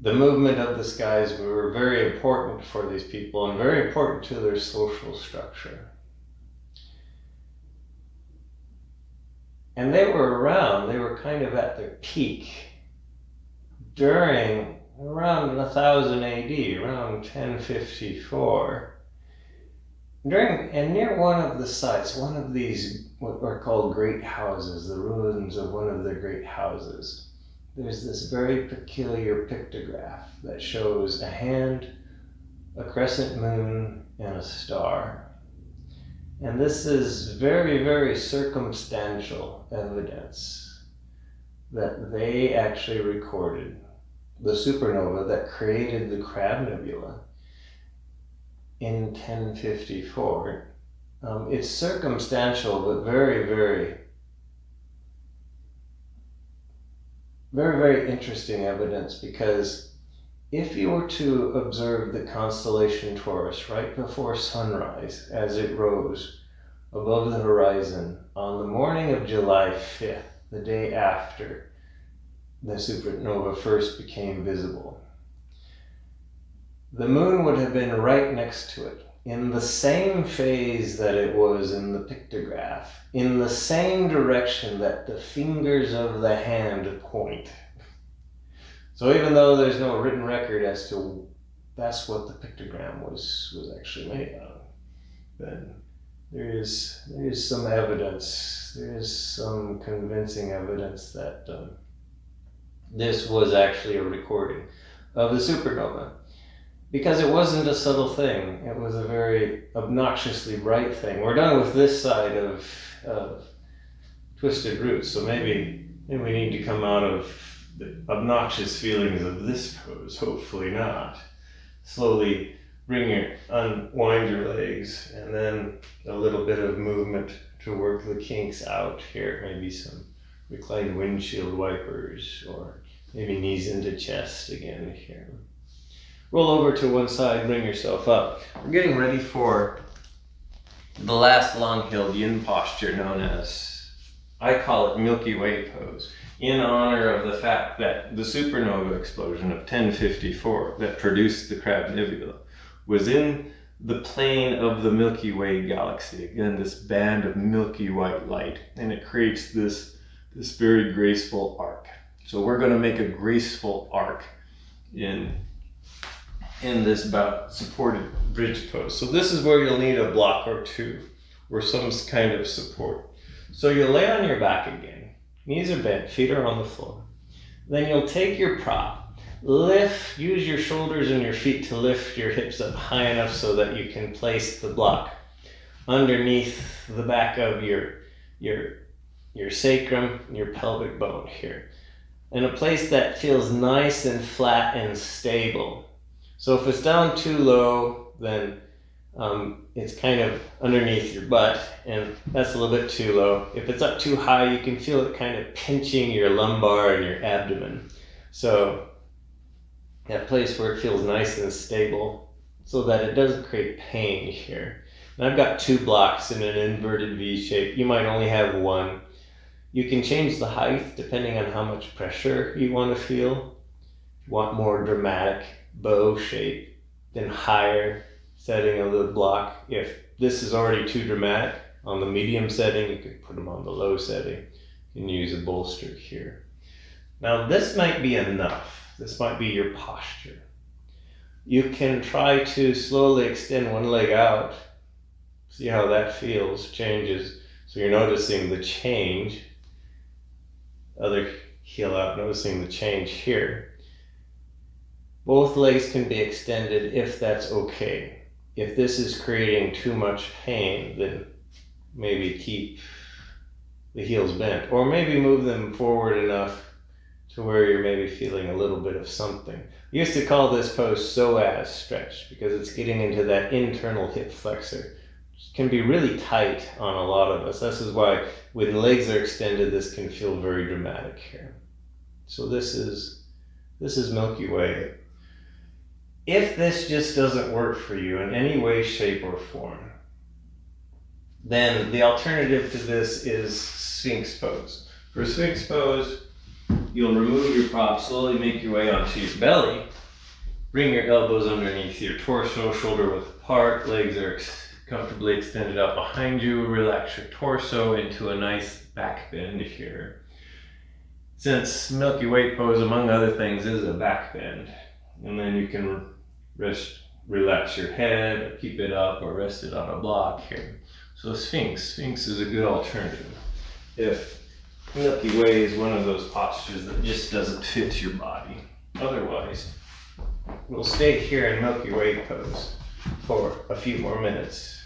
the movement of the skies were very important for these people and very important to their social structure. And they were around, they were kind of at their peak during around 1000 AD, around 1054. And near one of the sites, one of these, what are called great houses, the ruins of one of the great houses, there's this very peculiar pictograph that shows a hand, a crescent moon, and a star. And this is very, very circumstantial evidence that they actually recorded the supernova that created the Crab Nebula in 1054. It's circumstantial, but very, very, very, very interesting evidence, because if you were to observe the constellation Taurus right before sunrise as it rose above the horizon on the morning of July 5th, the day after the supernova first became visible, the moon would have been right next to it, in the same phase that it was in the pictograph, in the same direction that the fingers of the hand point. So even though there's no written record as to that's what the pictogram was actually made of, then there is some evidence, there is some convincing evidence that this was actually a recording of the supernova. Because it wasn't a subtle thing, it was a very obnoxiously bright thing. We're done with this side of Twisted Roots, so maybe we need to come out of the obnoxious feelings of this pose, hopefully not. Slowly unwind your legs, and then a little bit of movement to work the kinks out here. Maybe some reclined windshield wipers, or maybe knees into chest again here. Roll over to one side, bring yourself up. We're getting ready for the last long-hilled yin posture known as, I call it Milky Way Pose, in honor of the fact that the supernova explosion of 1054 that produced the Crab Nebula was in the plane of the Milky Way galaxy. Again, this band of milky white light, and it creates this very graceful arc. So we're going to make a graceful arc in this supported bridge pose. So this is where you'll need a block or two, or some kind of support. So you'll lay on your back again. Knees are bent, feet are on the floor. Then you'll take your prop, use your shoulders and your feet to lift your hips up high enough so that you can place the block underneath the back of your sacrum, your pelvic bone here, in a place that feels nice and flat and stable. So if it's down too low, then it's kind of underneath your butt, and that's a little bit too low. If it's up too high, you can feel it kind of pinching your lumbar and your abdomen. So that place where it feels nice and stable so that it doesn't create pain here. And I've got two blocks in an inverted V shape. You might only have one. You can change the height depending on how much pressure you want to feel. If you want more dramatic bow shape, then higher setting of the block. If this is already too dramatic on the medium setting, you could put them on the low setting. You can use a bolster here. Now this might be enough. This might be your posture. You can try to slowly extend one leg out. See how that feels, changes. So you're noticing the change. other heel out, noticing the change here. Both legs can be extended if that's okay. If this is creating too much pain, then maybe keep the heels bent, or maybe move them forward enough to where you're maybe feeling a little bit of something. We used to call this pose Psoas stretch because it's getting into that internal hip flexor. It can be really tight on a lot of us. This is why when legs are extended, this can feel very dramatic here. So this is Milky Way. If this just doesn't work for you in any way, shape, or form, then the alternative to this is Sphynx Pose. For Sphynx Pose, you'll remove your prop, slowly make your way onto your belly, bring your elbows underneath your torso, shoulder width apart, legs are comfortably extended out behind you, relax your torso into a nice back bend here. Since Milky Way Pose, among other things, is a back bend, and then you can relax your head, keep it up, or rest it on a block here. So Sphynx is a good alternative if Milky Way is one of those postures that just doesn't fit your body. Otherwise, we'll stay here in Milky Way Pose for a few more minutes.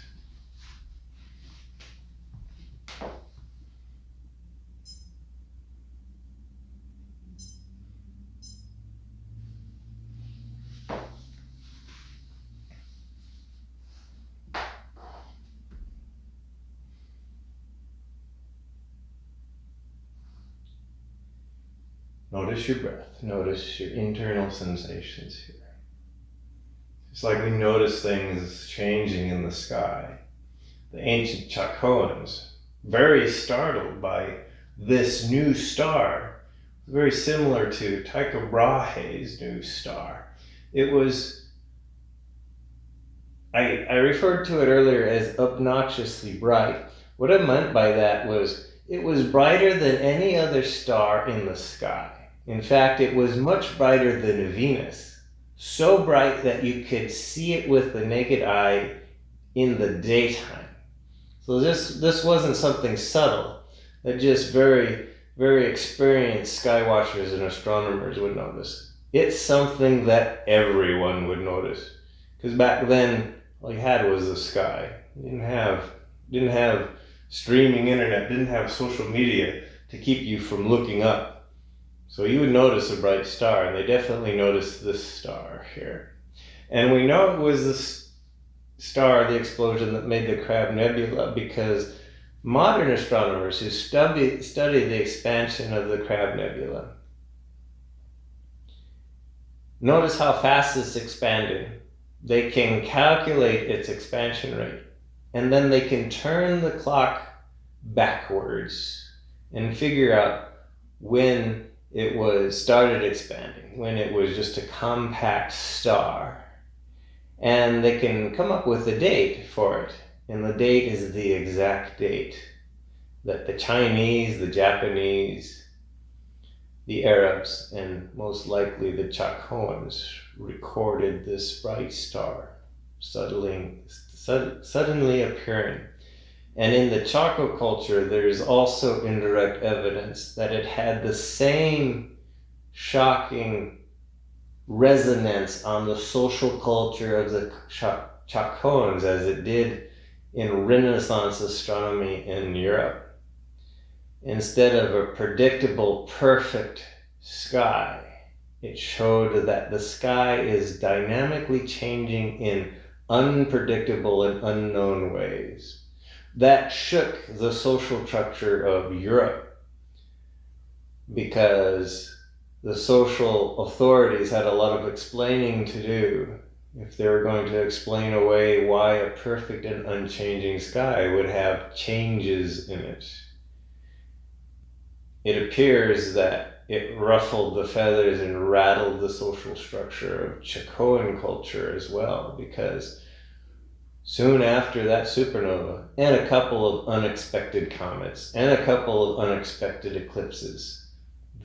Notice your breath. Notice your internal sensations here. It's like we notice things changing in the sky. The ancient Chacoans, very startled by this new star, very similar to Tycho Brahe's new star. It was, I referred to it earlier as obnoxiously bright. What I meant by that was it was brighter than any other star in the sky. In fact, it was much brighter than Venus, so bright that you could see it with the naked eye in the daytime. So this wasn't something subtle that just very, very experienced sky watchers and astronomers would notice. It's something that everyone would notice. Because back then, all you had was the sky. You didn't have streaming internet, didn't have social media to keep you from looking up. So you would notice a bright star, and they definitely noticed this star here. And we know it was this star, the explosion, that made the Crab Nebula, because modern astronomers who study the expansion of the Crab Nebula notice how fast it's expanding. They can calculate its expansion rate, and then they can turn the clock backwards and figure out when it was started expanding, when it was just a compact star. And they can come up with a date for it. And the date is the exact date that the Chinese, the Japanese, the Arabs, and most likely the Chacoans recorded this bright star suddenly appearing. And in the Chaco culture, there's also indirect evidence that it had the same shocking resonance on the social culture of the Chacoans as it did in Renaissance astronomy in Europe. Instead of a predictable, perfect sky, it showed that the sky is dynamically changing in unpredictable and unknown ways. That shook the social structure of Europe because the social authorities had a lot of explaining to do if they were going to explain away why a perfect and unchanging sky would have changes in it. It appears that it ruffled the feathers and rattled the social structure of Chacoan culture as well, because soon after that supernova, and a couple of unexpected comets, and a couple of unexpected eclipses,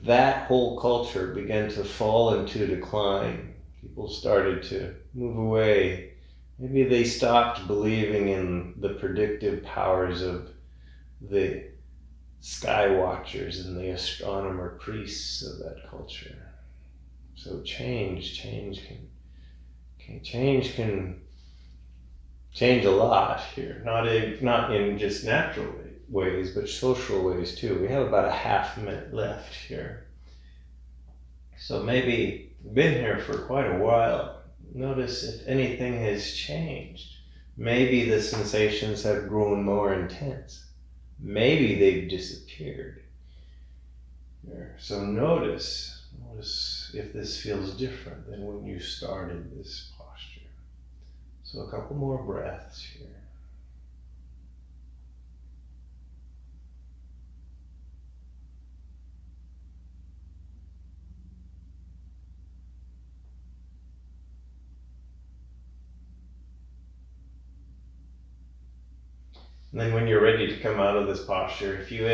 that whole culture began to fall into decline. People started to move away. Maybe they stopped believing in the predictive powers of the sky watchers and the astronomer priests of that culture. So change can change a lot here. Not in just natural ways, but social ways too. We have about a half minute left here. So maybe you've been here for quite a while. Notice if anything has changed. Maybe the sensations have grown more intense. Maybe they've disappeared. So notice if this feels different than when you started this posture. So a couple more breaths here. And then when you're ready to come out of this posture, if you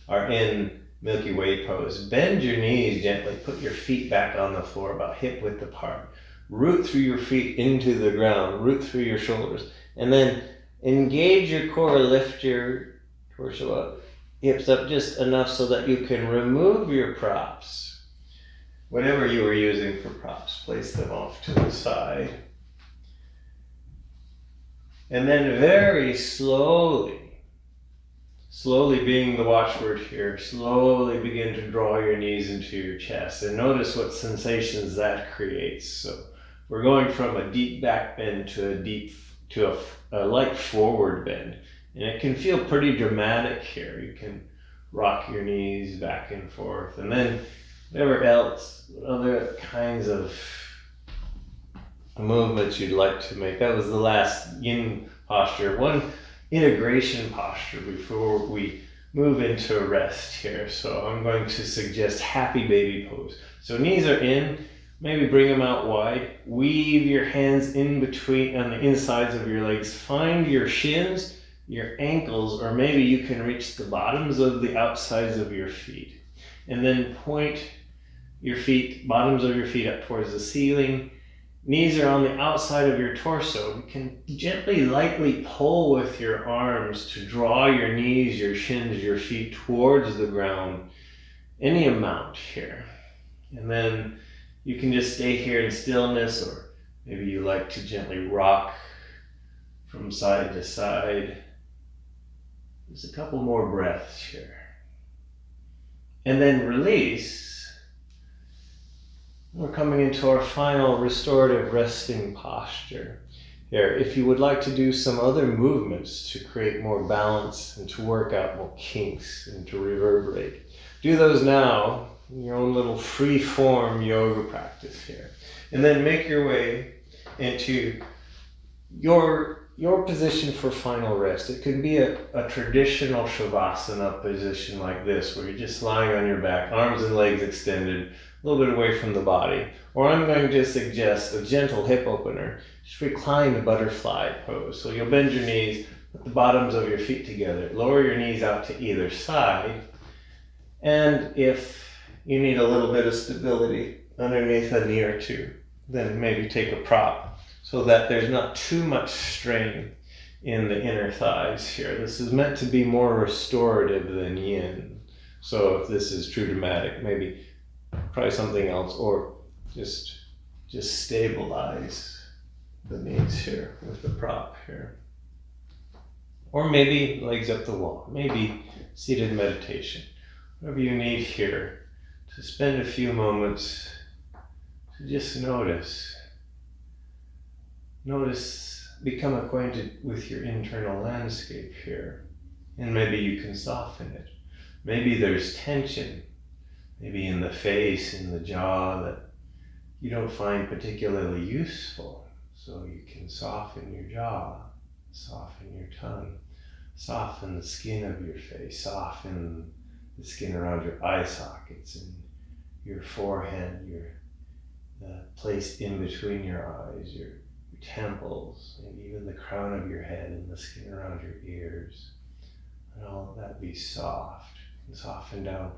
are in Milky Way Pose, bend your knees gently, put your feet back on the floor about hip width apart. Root through your feet into the ground, root through your shoulders, and then engage your core, lift your torso up, hips up just enough so that you can remove your props. Whatever you were using for props, place them off to the side. And then very slowly being the watchword here, slowly begin to draw your knees into your chest and notice what sensations that creates. So we're going from a deep back bend to a light forward bend. And it can feel pretty dramatic here. You can rock your knees back and forth. And then whatever else, other kinds of movements you'd like to make. That was the last yin posture. One integration posture before we move into rest here. So I'm going to suggest happy baby pose. So knees are in, maybe bring them out wide. Weave your hands in between on the insides of your legs. Find your shins, your ankles, or maybe you can reach the bottoms of the outsides of your feet. And then point your feet, bottoms of your feet up towards the ceiling. Knees are on the outside of your torso. You can gently, lightly pull with your arms to draw your knees, your shins, your feet towards the ground, any amount here. And then you can just stay here in stillness, or maybe you like to gently rock from side to side. Just a couple more breaths here. And then release. We're coming into our final restorative resting posture here. If you would like to do some other movements to create more balance and to work out more kinks and to reverberate, do those now in your own little free form yoga practice here. And then make your way into your position for final rest. It could be a traditional shavasana position like this, where you're just lying on your back, arms and legs extended, a little bit away from the body. Or I'm going to suggest a gentle hip opener, just reclined butterfly pose. So you'll bend your knees, put the bottoms of your feet together, lower your knees out to either side. And if you need a little bit of stability underneath a knee or two, then maybe take a prop so that there's not too much strain in the inner thighs here. This is meant to be more restorative than yin. So if this is too dramatic, maybe try something else, or just stabilize the knees here with the prop here. Or maybe legs up the wall, maybe seated meditation. Whatever you need here to spend a few moments to just notice, become acquainted with your internal landscape here. And maybe you can soften it. Maybe there's tension, maybe in the face, in the jaw, that you don't find particularly useful. So you can soften your jaw, soften your tongue, soften the skin of your face, soften the skin around your eye sockets and your forehead, the place in between your eyes, your temples, and even the crown of your head and the skin around your ears. And all of that be soft and soften down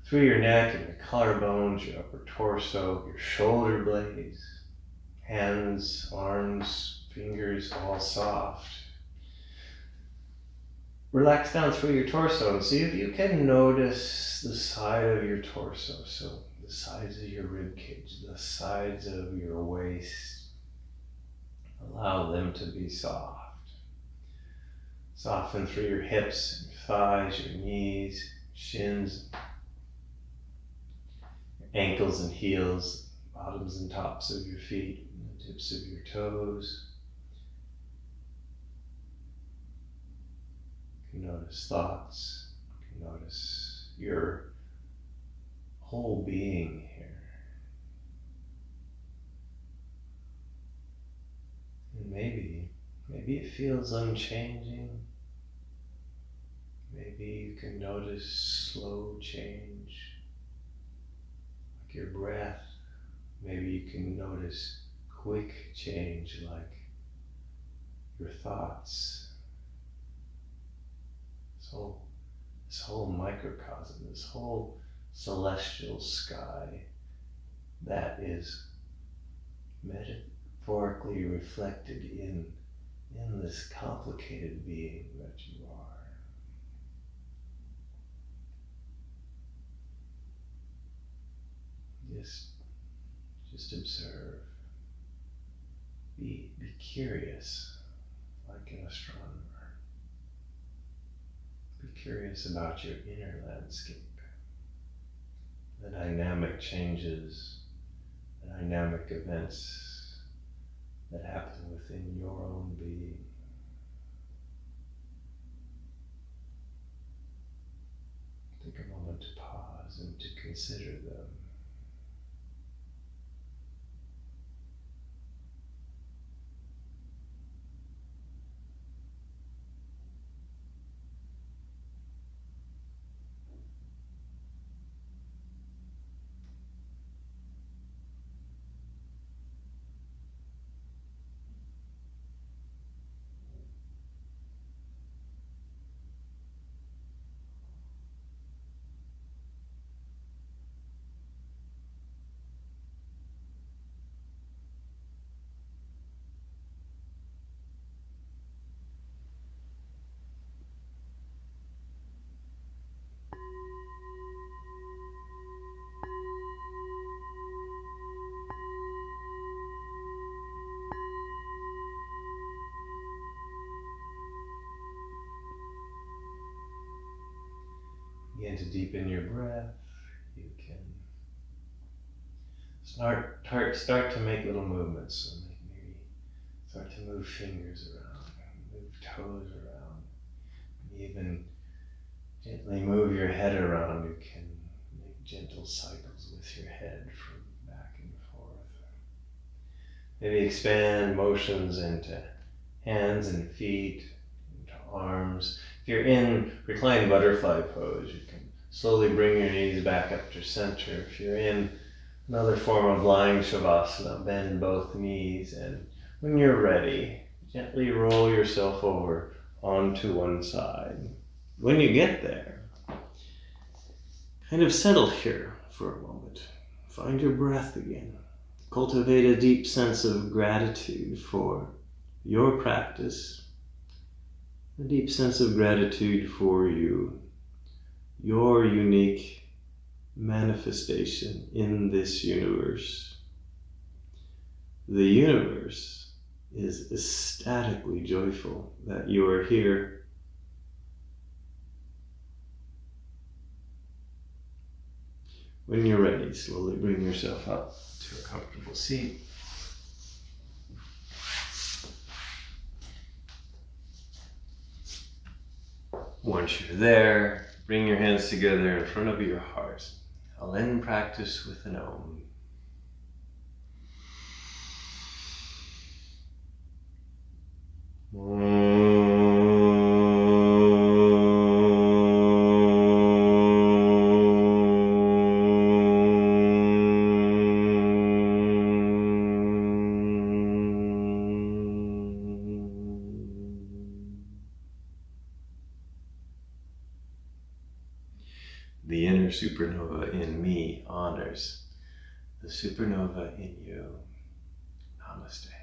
through your neck and your collarbones, your upper torso, your shoulder blades, hands, arms, fingers, all soft. relax down through your torso and see if you can notice the side of your torso. So the sides of your rib cage, the sides of your waist. Allow them to be soft. Soften through your hips, your thighs, your knees, shins, your ankles and heels, bottoms and tops of your feet, and the tips of your toes. You can notice thoughts. You can notice your whole being here. And maybe it feels unchanging. Maybe you can notice slow change, like your breath. Maybe you can notice quick change, like your thoughts. This whole microcosm, this whole celestial sky that is metaphorically reflected in this complicated being that you are. Just observe. Be curious, like an astronomer. Be curious about your inner landscape, the dynamic changes, the dynamic events that happen within your own being. Take a moment to pause and to consider them. Begin to deepen your breath. You can start to make little movements. So maybe start to move fingers around, move toes around, even gently move your head around. You can make gentle cycles with your head from back and forth. Maybe expand motions into hands and feet, into arms. If you're in reclined butterfly pose, you can slowly bring your knees back up to center. If you're in another form of lying shavasana, bend both knees, and when you're ready, gently roll yourself over onto one side. When you get there, kind of settle here for a moment. Find your breath again. Cultivate a deep sense of gratitude for your practice, a deep sense of gratitude for you, your unique manifestation in this universe. The universe is ecstatically joyful that you are here. When you're ready, slowly bring yourself up to a comfortable seat. Once you're there, bring your hands together in front of your heart. I'll end practice with an Om. The inner supernova in me honors the supernova in you. Namaste.